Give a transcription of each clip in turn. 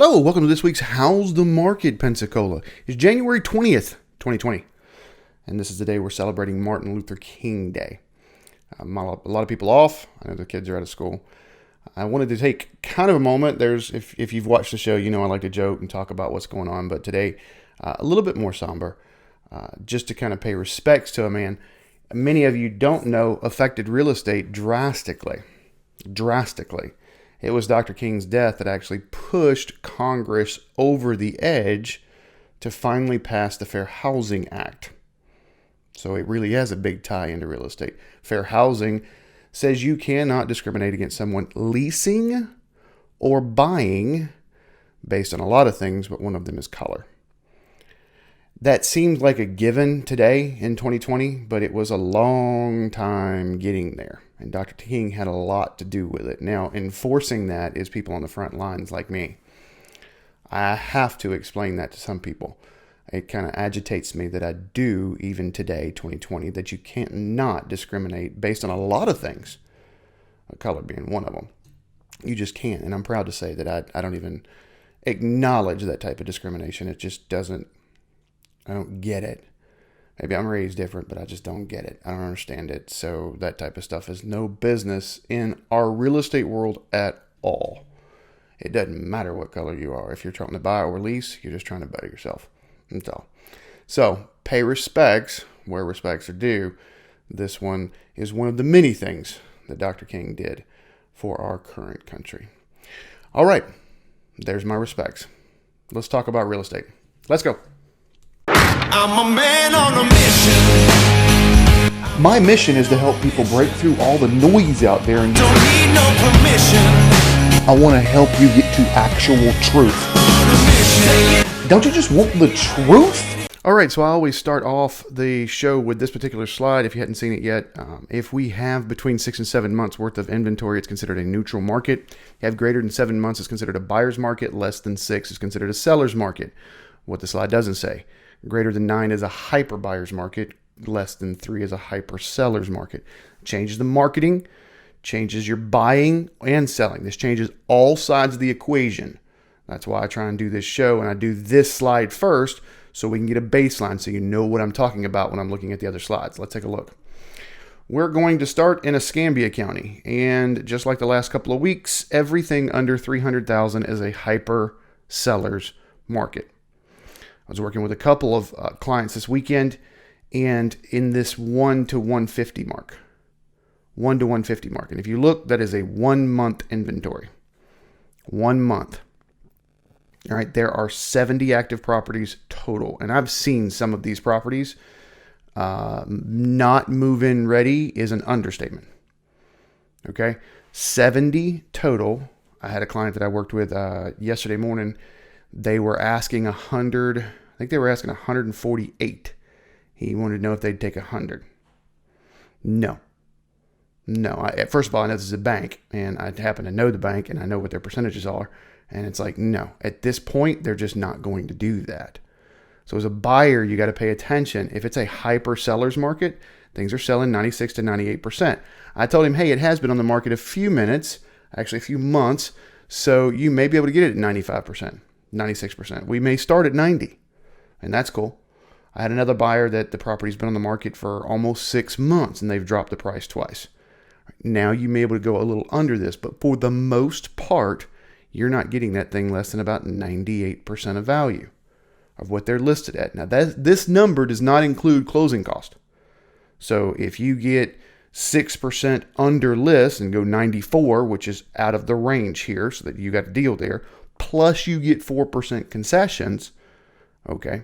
Hello, welcome to this week's How's the Market, Pensacola. It's January 20th, 2020, and this is the day we're celebrating Martin Luther King Day. A lot of people off. I know the kids are out of school. I wanted to take kind of a moment. If you've watched the show, you know I like to joke and talk about what's going on, but today a little bit more somber, just to kind of pay respects to a man many of you don't know affected real estate drastically. It was Dr. King's death that actually pushed Congress over the edge to finally pass the Fair Housing Act. So it really has a big tie into real estate. Fair housing says you cannot discriminate against someone leasing or buying based on a lot of things, but one of them is color. That seems like a given today in 2020, but it was a long time getting there. And Dr. King had a lot to do with it. Now, enforcing that is people on the front lines like me. I have to explain that to some people. It kind of agitates me that I do, even today, 2020, that you can't not discriminate based on a lot of things, color being one of them. You just can't. And I'm proud to say that I don't even acknowledge that type of discrimination. It just doesn't, I don't get it. Maybe I'm raised different, but I just don't get it. I don't understand it. So that type of stuff is no business in our real estate world at all. It doesn't matter what color you are. If you're trying to buy or lease, you're just trying to better yourself. That's all. So pay respects where respects are due. This one is one of the many things that Dr. King did for our current country. All right. There's my respects. Let's talk about real estate. Let's go. I'm a man on a mission. My mission is to help people break through all the noise out there and Don't need no permission. I want to help you get to actual truth. Don't you just want the truth? All right, so I always start off the show with this particular slide. If you hadn't seen it yet, if we have between 6 and 7 months worth of inventory, it's considered a neutral market. If you have greater than 7 months, it's considered a buyer's market. Less than 6 is considered a seller's market. What the slide doesn't say. Greater than 9 is a hyper buyer's market. Less than 3 is a hyper seller's market. Changes the marketing, changes your buying and selling. This changes all sides of the equation. That's why I try and do this show, and I do this slide first so we can get a baseline so you know what I'm talking about when I'm looking at the other slides. Let's take a look. We're going to start in Escambia County, and just like the last couple of weeks, everything under $300,000 is a hyper seller's market. I was working with a couple of clients this weekend, and in this 1 to 150 mark. 1 to 150 mark. And if you look, that is a 1 month inventory. 1 month. All right, there are 70 active properties total. And I've seen some of these properties. Not move-in ready is an understatement. Okay, 70 total. I had a client that I worked with yesterday morning. They were asking 100, I think they were asking 148. He wanted to know if they'd take 100. No. First of all, I know this is a bank, and I happen to know the bank, and I know what their percentages are. And it's like, no. At this point, they're just not going to do that. So as a buyer, you got to pay attention. If it's a hyper seller's market, things are selling 96 to 98%. I told him, hey, it has been on the market a few minutes, actually a few months, so you may be able to get it at 95%. 96%. We may start at 90, and that's cool. I had another buyer that the property's been on the market for almost 6 months, and they've dropped the price twice. Now you may be able to go a little under this, but for the most part, you're not getting that thing less than about 98% of value of what they're listed at. Now this number does not include closing cost. So if you get 6% under list and go 94, which is out of the range here, so that you got a deal there, plus you get 4% concessions, okay.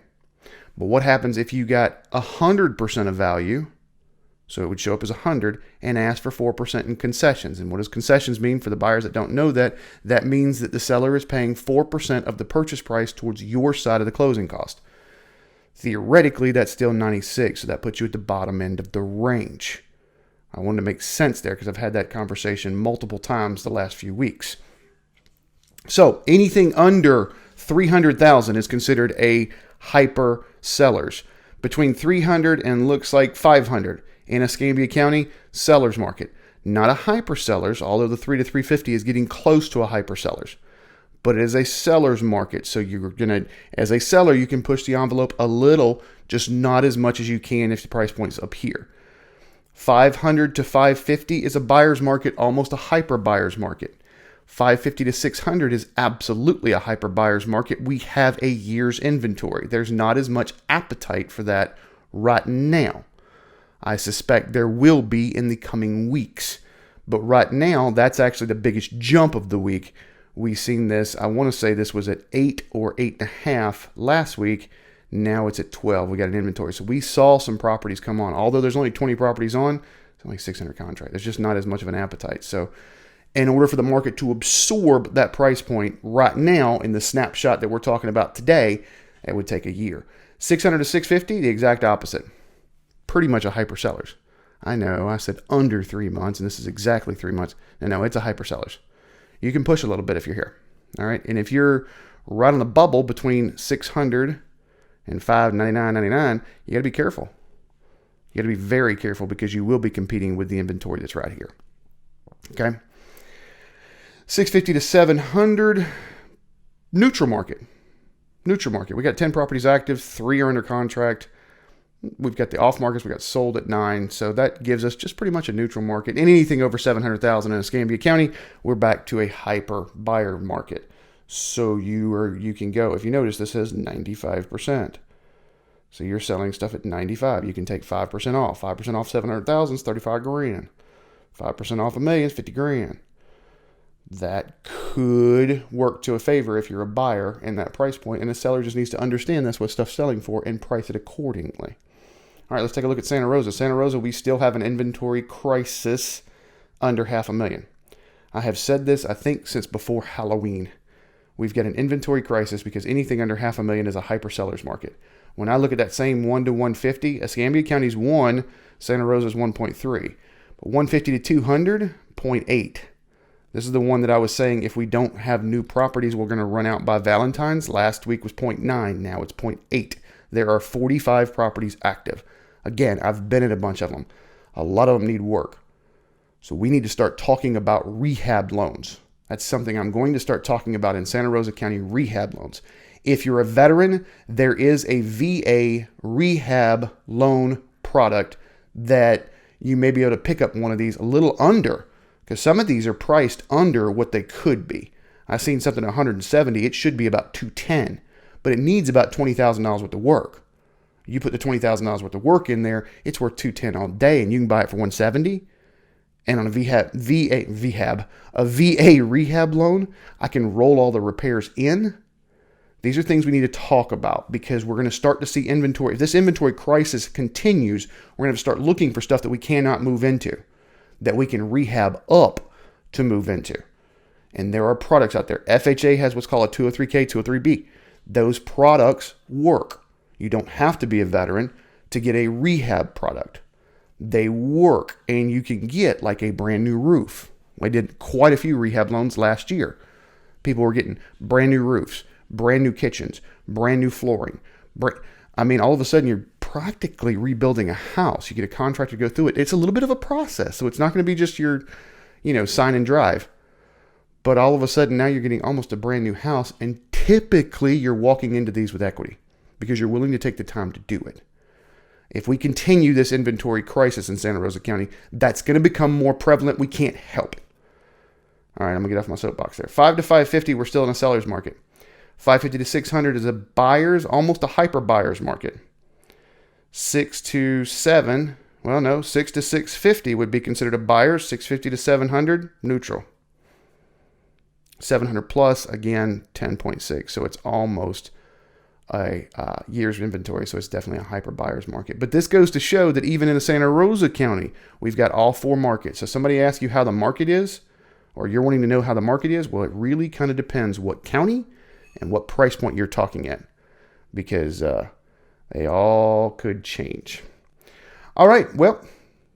But what happens if you got 100% of value, so it would show up as 100, and ask for 4% in concessions? And what does concessions mean for the buyers that don't know that? That means that the seller is paying 4% of the purchase price towards your side of the closing cost. Theoretically, that's still 96, so that puts you at the bottom end of the range. I wanted to make sense there because I've had that conversation multiple times the last few weeks. So anything under 300,000 is considered a hyper sellers. Between 300 and looks like 500 in Escambia County, seller's market. Not a hyper sellers, although the 3 to 350 is getting close to a hyper sellers. but it is a seller's market. So you're going to, as a seller, you can push the envelope a little, just not as much as you can if the price point's up here. 500 to 550 is a buyer's market, almost a hyper buyer's market. 550 to 600 is absolutely a hyper buyer's market. We have a year's inventory. There's not as much appetite for that right now. I suspect there will be in the coming weeks. But right now, that's actually the biggest jump of the week. We've seen this, I want to say this was at 8 or 8.5 last week. Now it's at 12. We got an inventory. So we saw some properties come on. Although there's only 20 properties on, it's only 600 contract. There's just not as much of an appetite. So in order for the market to absorb that price point right now in the snapshot that we're talking about today, it would take a year. 600 to 650, the exact opposite. Pretty much a hyper sellers. I know, I said under 3 months, and this is exactly 3 months. No, it's a hyper sellers. You can push a little bit if you're here. All right. And if you're right on the bubble between 600 and 599.99, you got to be careful. You got to be very careful because you will be competing with the inventory that's right here. Okay. 650 to 700, neutral market. Neutral market. We got 10 properties active, 3 are under contract. We've got the off markets. We got sold at 9. So that gives us just pretty much a neutral market. And anything over 700,000 in Escambia County, we're back to a hyper buyer market. So you can go, if you notice, this says 95%. So you're selling stuff at 95. You can take 5% off. 5% off 700,000 is 35 grand. 5% off $1 million is 50 grand. That could work to a favor if you're a buyer in that price point, and a seller just needs to understand that's what stuff's selling for and price it accordingly. All right, let's take a look at Santa Rosa. Santa Rosa, we still have an inventory crisis under $500,000. I have said this, I think, since before Halloween. We've got an inventory crisis because anything under $500,000 is a hyper seller's market. When I look at that same 1 to 150, Escambia County's 1, Santa Rosa's 1.3. But 150 to 200, 0.8. This is the one that I was saying if we don't have new properties, we're going to run out by Valentine's. Last week was 0.9. Now it's 0.8. There are 45 properties active. Again, I've been at a bunch of them. A lot of them need work. So we need to start talking about rehab loans. That's something I'm going to start talking about in Santa Rosa County, rehab loans. If you're a veteran, there is a VA rehab loan product that you may be able to pick up one of these a little under, because some of these are priced under what they could be. I've seen something at 170. It should be about 210, but it needs about $20,000 worth of work. You put the $20,000 worth of work in there, it's worth 210 all day, and you can buy it for 170. And on a VA rehab loan, I can roll all the repairs in. These are things we need to talk about because we're going to start to see inventory. If this inventory crisis continues, we're going to have to start looking for stuff that we cannot move into, that we can rehab up to move into. And there are products out there. FHA has what's called a 203K, 203B. Those products work. You don't have to be a veteran to get a rehab product. They work, and you can get like a brand new roof. I did quite a few rehab loans last year. People were getting brand new roofs, brand new kitchens, brand new flooring. All of a sudden you're practically rebuilding a house. You get a contractor to go through it. It's a little bit of a process. So it's not going to be just your, sign and drive. But all of a sudden now you're getting almost a brand new house. And typically you're walking into these with equity because you're willing to take the time to do it. If we continue this inventory crisis in Santa Rosa County, that's going to become more prevalent. We can't help it. All right, I'm going to get off my soapbox there. 5 to 550, we're still in a seller's market. 550 to 600 is a buyer's, almost a hyper buyer's market. 6 to 7, 6 to 650 would be considered a buyer's. 650 to 700, neutral. 700 plus, again, 10.6. So it's almost a year's inventory. So it's definitely a hyper buyer's market. But this goes to show that even in the Santa Rosa County, we've got all 4 markets. So somebody asks you how the market is, or you're wanting to know how the market is. Well, it really kind of depends what county and what price point you're talking at, because they all could change. All right, well,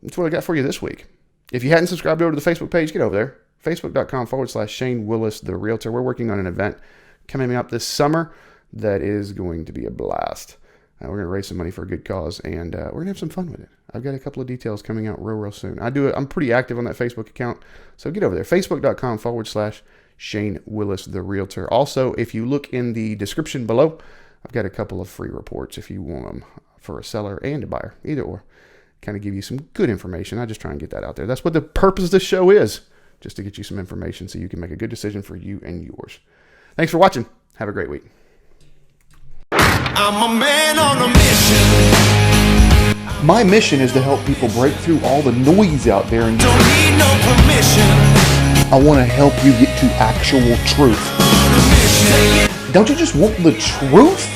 that's what I got for you this week. If you hadn't subscribed over to the Facebook page, get over there. Facebook.com/Shane Willis, the Realtor. We're working on an event coming up this summer that is going to be a blast. We're going to raise some money for a good cause, and we're going to have some fun with it. I've got a couple of details coming out real soon. I'm pretty active on that Facebook account, so get over there. Facebook.com/Shane Shane Willis, the Realtor. Also, if you look in the description below, I've got a couple of free reports if you want them for a seller and a buyer, either or. Kind of give you some good information. I just try and get that out there. That's what the purpose of this show is, just to get you some information so you can make a good decision for you and yours. Thanks for watching. Have a great week. I'm a man on a mission. My mission is to help people break through all the noise out there, and Don't need no permission. I want to help you get to actual truth. On a mission. Don't you just want the truth?